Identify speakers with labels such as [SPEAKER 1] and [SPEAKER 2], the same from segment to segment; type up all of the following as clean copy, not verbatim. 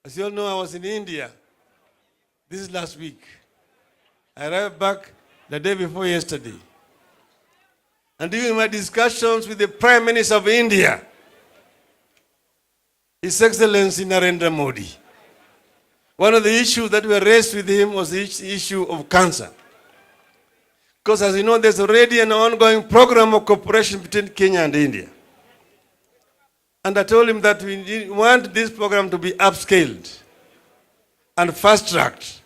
[SPEAKER 1] As you all know, I was in India. This is last week. I arrived back the day before yesterday. And during my discussions with the Prime Minister of India, His Excellency Narendra Modi, one of the issues that were raised with him was the issue of cancer. Because as you know, there's already an ongoing program of cooperation between Kenya and India. And I told him that we want this program to be upscaled and fast-tracked,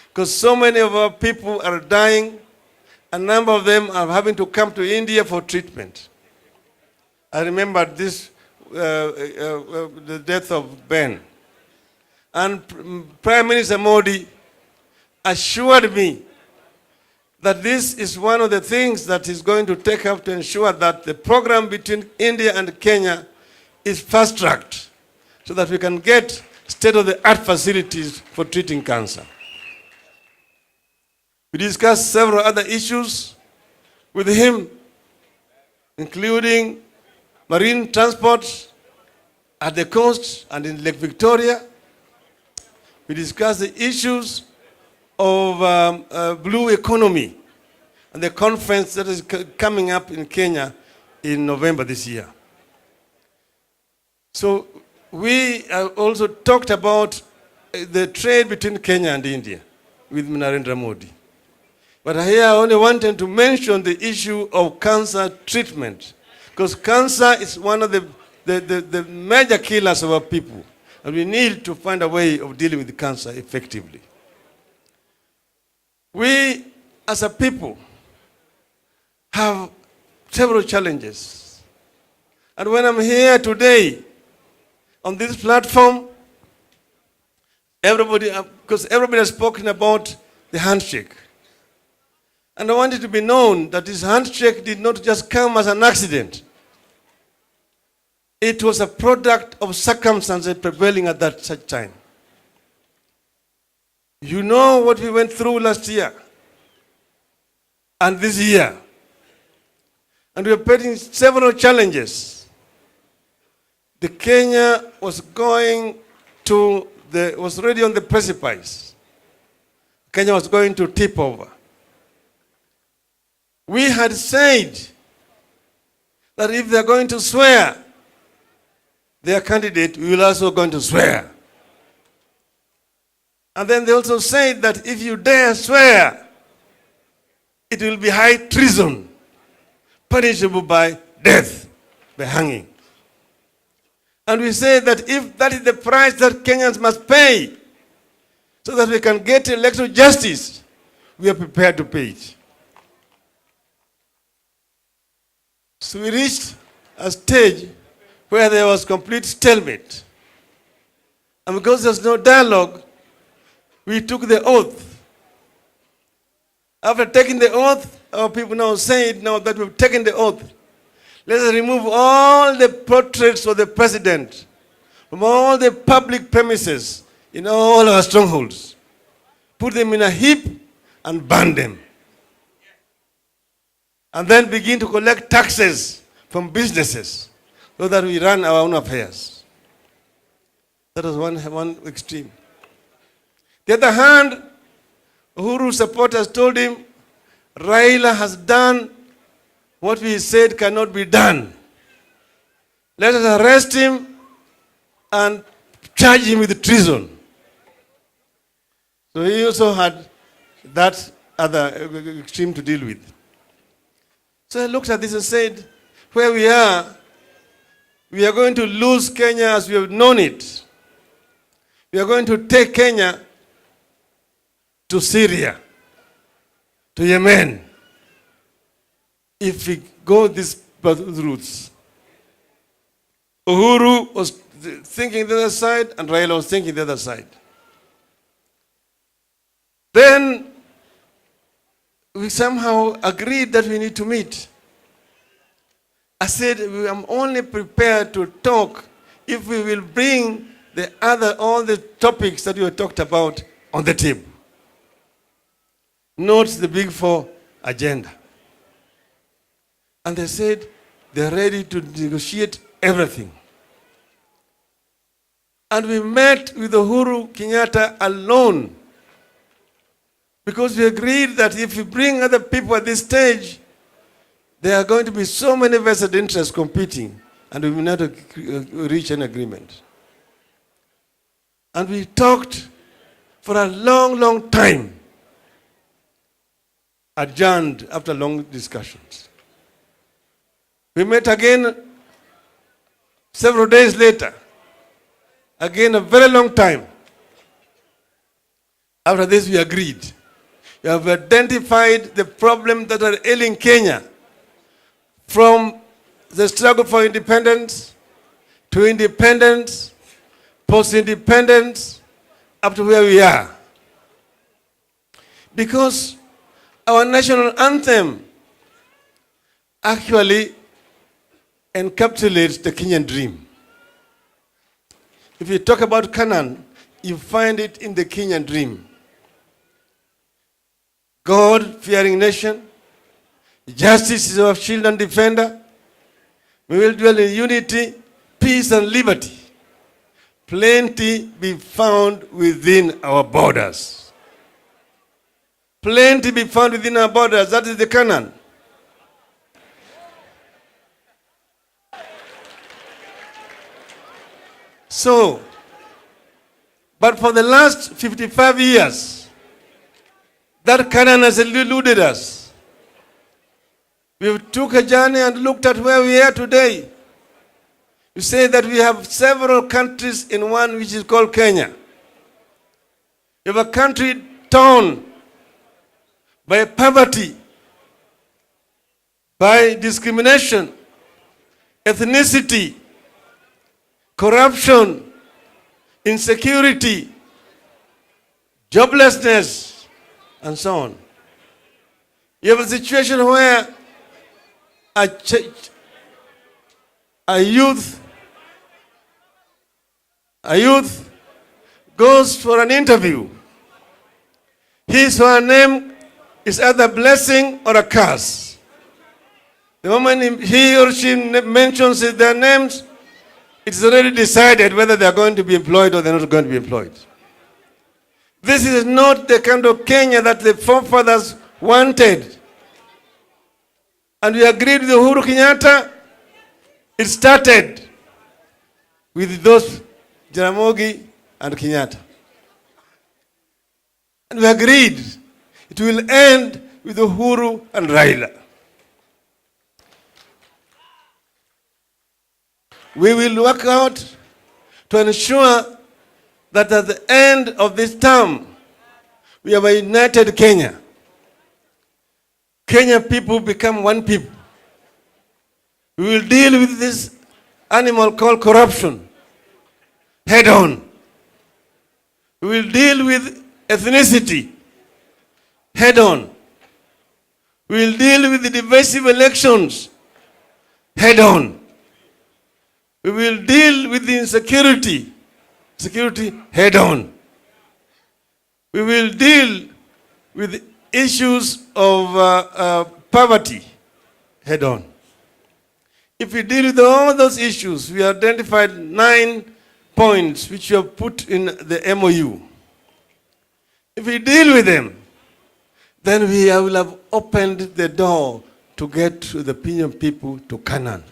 [SPEAKER 1] because so many of our people are dying. A number of them are having to come to India for treatment. I remember this, the death of Ben. And Prime Minister Modi assured me that this is one of the things that he's going to take up to ensure that the program between India and Kenya is fast-tracked so that we can get state-of-the-art facilities for treating cancer. We discussed several other issues with him, including marine transport at the coast and in Lake Victoria. We discussed the issues of blue economy and the conference that is coming up in Kenya in November this year. So we also talked about the trade between Kenya and India with Narendra Modi. But here I only wanted to mention the issue of cancer treatment, because cancer is one of the major killers of our people, and we need to find a way of dealing with cancer effectively. We, as a people, have several challenges. And when I'm here today on this platform, because everybody has spoken about the handshake. And I want it to be known that this handshake did not just come as an accident. It was a product of circumstances prevailing at that such time. You know what we went through last year and this year. And we are facing several challenges. The Kenya was was already on the precipice. Kenya was going to tip over. We had said that if they're going to swear their candidate, we will also going to swear. And then they also said that if you dare swear, it will be high treason, punishable by death, by hanging. And we say that if that is the price that Kenyans must pay so that we can get electoral justice, we are prepared to pay it. So we reached a stage where there was complete stalemate. And because there's no dialogue, we took the oath. After taking the oath, our people now say now that we've taken the oath, let us remove all the portraits of the president from all the public premises in all our strongholds. Put them in a heap and burn them. And then begin to collect taxes from businesses so that we run our own affairs. That was one extreme. The other hand, Uhuru's supporters told him, Raila has done what we said cannot be done. Let us arrest him and charge him with treason. So he also had that other extreme to deal with. So I looked at this and said, where we are going to lose Kenya as we have known it. We are going to take Kenya to Syria, to Yemen, if we go these routes. Uhuru was thinking the other side, and Raila was thinking the other side. Then we somehow agreed that we need to meet. I said, I'm only prepared to talk if we will bring all the topics that we have talked about on the table. Not the Big Four agenda. And they said they're ready to negotiate everything. And we met with Uhuru Kenyatta alone because we agreed that if we bring other people at this stage, there are going to be so many vested interests competing, and we will not reach an agreement. And we talked for a long, long time, adjourned after long discussions. We met again several days later, again a very long time. After this, we agreed. We have identified the problems that are ailing Kenya, from the struggle for independence to independence, post-independence, up to where we are. Because our national anthem actually encapsulates the Kenyan dream. If you talk about Canaan, you find it in the Kenyan dream. God-fearing nation, justice is our shield and defender. We will dwell in unity, peace and liberty. Plenty be found within our borders. Plenty be found within our borders. That is the Canaan. So, but for the last 55 years, that Canaan has eluded us. We took a journey and looked at where we are today. We say that we have several countries in one, which is called Kenya. We have a country torn by poverty, by discrimination, ethnicity, corruption, insecurity, joblessness, and so on. You have a situation where a youth goes for an interview. His or her name is either a blessing or a curse. The moment he or she mentions their names, it's already decided whether they are going to be employed or they're not going to be employed. This is not the kind of Kenya that the forefathers wanted. And we agreed with Uhuru Kenyatta. It started with those Jaramogi and Kenyatta. And we agreed it will end with Uhuru and Raila. We will work out to ensure that at the end of this term, we have a united Kenya. Kenya people become one people. We will deal with this animal called corruption head on. We will deal with ethnicity head on. We will deal with the divisive elections head on. We will deal with the insecurity head on. We will deal with issues of poverty head on. If we deal with all those issues, we identified 9 points which we have put in the MOU. If we deal with them, then we will have opened the door to get to the Kenyan people to Canaan.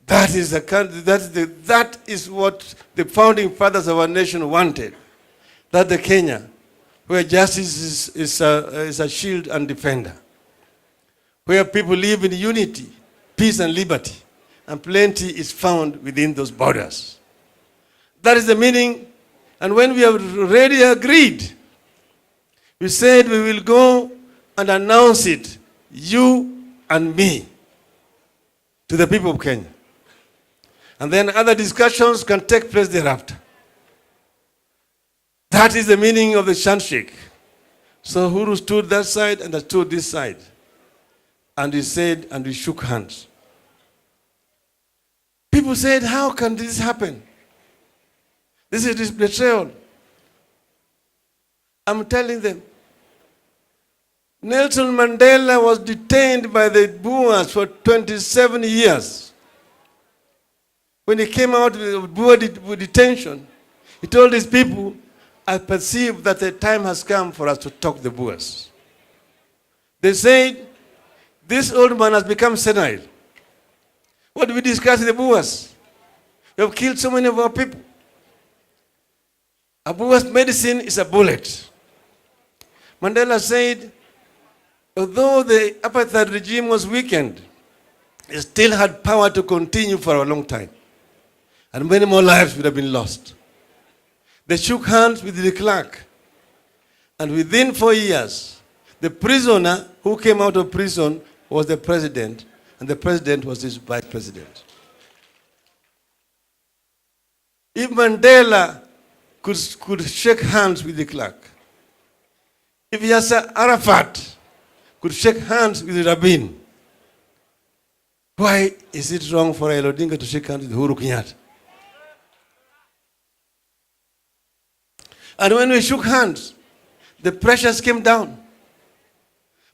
[SPEAKER 1] That is what the founding fathers of our nation wanted. That the Kenya, where justice is a shield and defender, where people live in unity, peace and liberty, and plenty is found within those borders. That is the meaning. And when we have already agreed, we said we will go and announce it, you and me, to the people of Kenya. And then other discussions can take place thereafter. That is the meaning of the handshake. So Uhuru stood that side and I stood this side. And he said, and we shook hands. People said, how can this happen? This is betrayal. I'm telling them, Nelson Mandela was detained by the Boers for 27 years. When he came out with detention, he told his people, I perceive that the time has come for us to talk the Boers. They said, this old man has become senile. What do we discuss with the Boers? We have killed so many of our people. A Boer's medicine is a bullet. Mandela said, although the apartheid regime was weakened, it still had power to continue for a long time. And many more lives would have been lost. They shook hands with the clerk. And within 4 years, the prisoner who came out of prison was the president, and the president was his vice president. If Mandela could shake hands with the clerk, if Yasser Arafat could shake hands with Rabin, why is it wrong for Raila Odinga to shake hands with Uhuru Kenyatta? And when we shook hands, the pressures came down.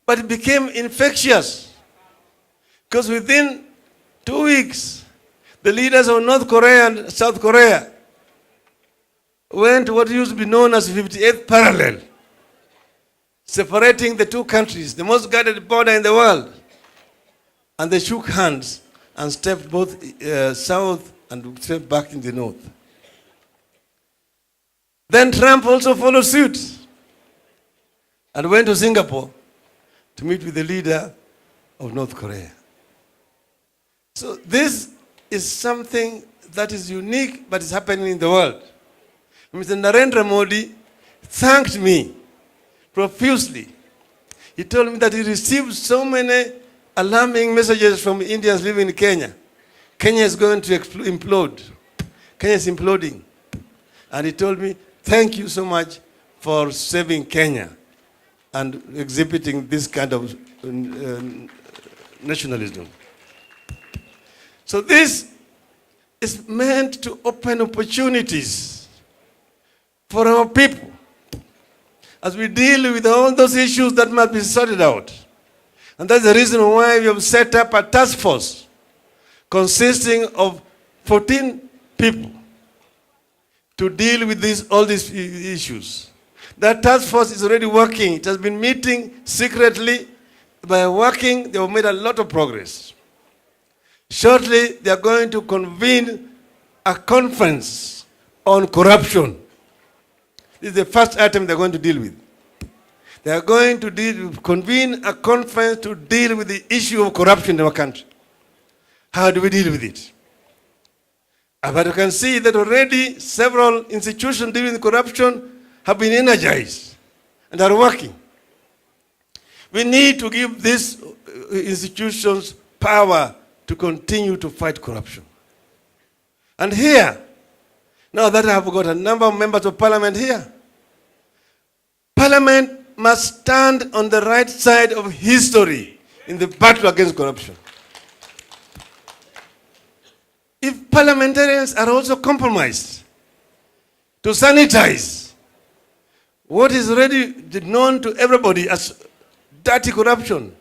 [SPEAKER 1] But it became infectious. Because within 2 weeks, the leaders of North Korea and South Korea went to what used to be known as 58th parallel, separating the two countries, the most guarded border in the world. And they shook hands and stepped both south and stepped back in the north. Then Trump also followed suit and went to Singapore to meet with the leader of North Korea. So this is something that is unique, but is happening in the world. Mr. Narendra Modi thanked me profusely. He told me that he received so many alarming messages from Indians living in Kenya. Kenya is going to implode. Kenya is imploding. And he told me, thank you so much for saving Kenya and exhibiting this kind of nationalism. So this is meant to open opportunities for our people as we deal with all those issues that must be sorted out. And that's the reason why we have set up a task force consisting of 14 people to deal with all these issues. That task force is already working. It has been meeting secretly. By working, they have made a lot of progress. Shortly, they are going to convene a conference on corruption. This is the first item they're going to deal with. They are going to convene a conference to deal with the issue of corruption in our country. How do we deal with it? But you can see that already several institutions dealing with corruption have been energized and are working. We need to give these institutions power to continue to fight corruption. And here, now that I have got a number of members of parliament here, parliament must stand on the right side of history in the battle against corruption. If parliamentarians are also compromised to sanitize what is already known to everybody as dirty corruption,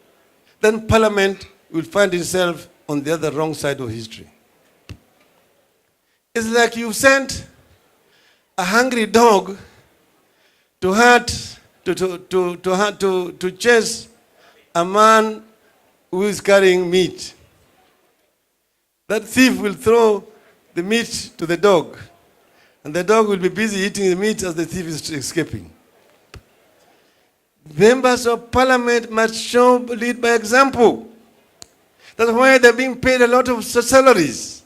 [SPEAKER 1] then parliament will find itself on the other wrong side of history. It's like you sent a hungry dog to chase a man who is carrying meat. That thief will throw the meat to the dog, and the dog will be busy eating the meat as the thief is escaping. Members of parliament must lead by example. That's why they're being paid a lot of salaries,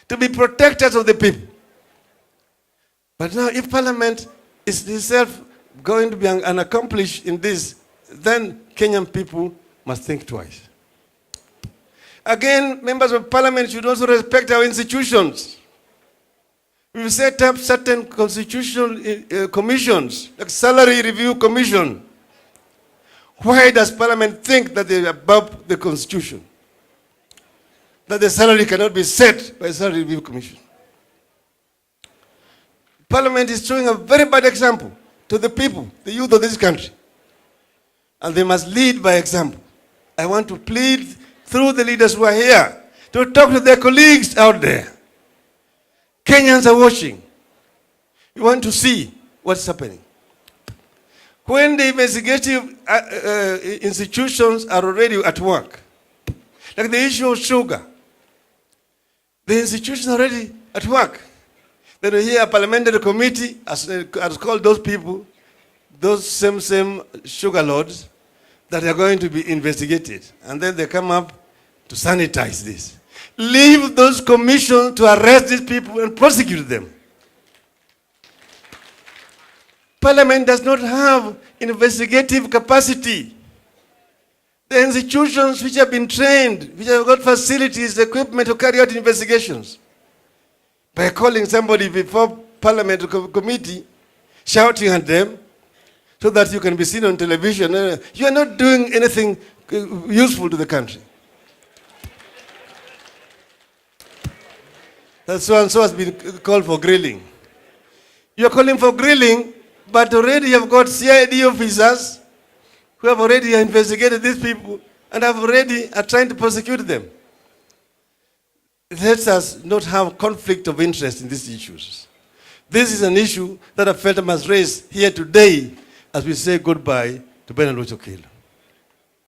[SPEAKER 1] to be protectors of the people. But now if parliament is itself going to be unaccomplished in this, then Kenyan people must think twice. Again, members of parliament should also respect our institutions. We've set up certain constitutional commissions, like salary review commission. Why does parliament think that they are above the constitution? That the salary cannot be set by a salary review commission? Parliament is showing a very bad example to the people, the youth of this country. And they must lead by example. I want to plead through the leaders who are here to talk to their colleagues out there Kenyans are watching. You want to see what's happening. When the investigative institutions are already at work, like the issue of sugar, the institutions are already at work. Then we hear a parliamentary committee has called those people, those same sugar lords, that are going to be investigated. And then they come up to sanitize this. Leave those commissions to arrest these people and prosecute them. Parliament does not have investigative capacity. The institutions which have been trained, which have got facilities, equipment to carry out investigations, by calling somebody before Parliament committee, shouting at them, so that you can be seen on television. You are not doing anything useful to the country. That so-and-so has been called for grilling. You are calling for grilling, but already you have got CID officers who have already investigated these people and have already are trying to prosecute them. Let us not have conflict of interest in these issues. This is an issue that I felt I must raise here today as we say goodbye to Oluoch Okello.